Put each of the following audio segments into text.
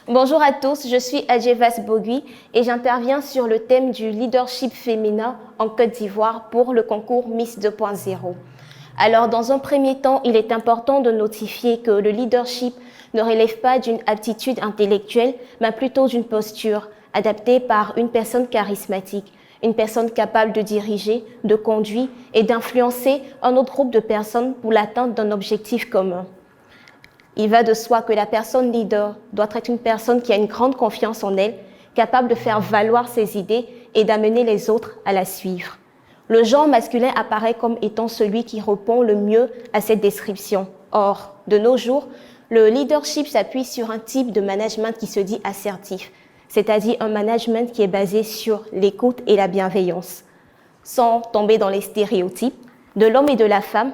Bonjour à tous, je suis Adjevas Bogui et j'interviens sur le thème du leadership féminin en Côte d'Ivoire pour le concours Miss 2.0. Alors, dans un premier temps, il est important de notifier que le leadership ne relève pas d'une aptitude intellectuelle, mais plutôt d'une posture adaptée par une personne charismatique, une personne capable de diriger, de conduire et d'influencer un autre groupe de personnes pour l'atteinte d'un objectif commun. Il va de soi que la personne leader doit être une personne qui a une grande confiance en elle, capable de faire valoir ses idées et d'amener les autres à la suivre. Le genre masculin apparaît comme étant celui qui répond le mieux à cette description. Or, de nos jours, le leadership s'appuie sur un type de management qui se dit assertif, c'est-à-dire un management qui est basé sur l'écoute et la bienveillance. Sans tomber dans les stéréotypes, de l'homme et de la femme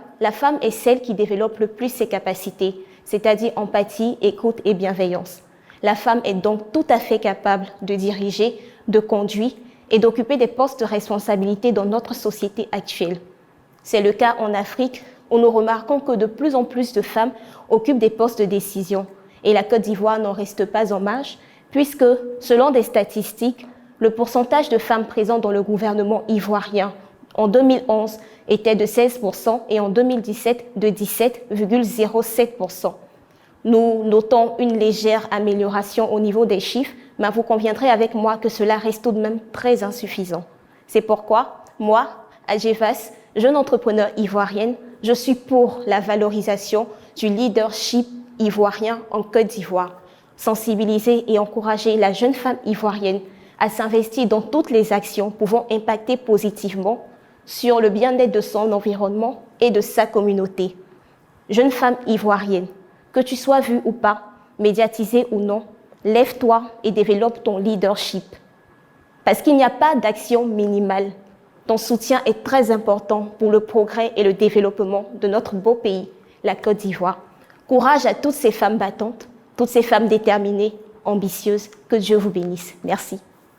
est celle qui développe le plus ses capacités, c'est-à-dire empathie, écoute et bienveillance. La femme est donc tout à fait capable de diriger, de conduire et d'occuper des postes de responsabilité dans notre société actuelle. C'est le cas en Afrique où nous remarquons que de plus en plus de femmes occupent des postes de décision. Et la Côte d'Ivoire n'en reste pas en marge, puisque, selon des statistiques, le pourcentage de femmes présentes dans le gouvernement ivoirien en 2011 était de 16% et en 2017 de 17,07%. Nous notons une légère amélioration au niveau des chiffres, mais vous conviendrez avec moi que cela reste tout de même très insuffisant. C'est pourquoi, moi, Adjevas, jeune entrepreneur ivoirienne, je suis pour la valorisation du leadership ivoirien en Côte d'Ivoire. Sensibiliser et encourager la jeune femme ivoirienne à s'investir dans toutes les actions pouvant impacter positivement sur le bien-être de son environnement et de sa communauté. Jeune femme ivoirienne, que tu sois vue ou pas, médiatisée ou non, lève-toi et développe ton leadership. Parce qu'il n'y a pas d'action minimale. Ton soutien est très important pour le progrès et le développement de notre beau pays, la Côte d'Ivoire. Courage à toutes ces femmes battantes, toutes ces femmes déterminées, ambitieuses. Que Dieu vous bénisse. Merci.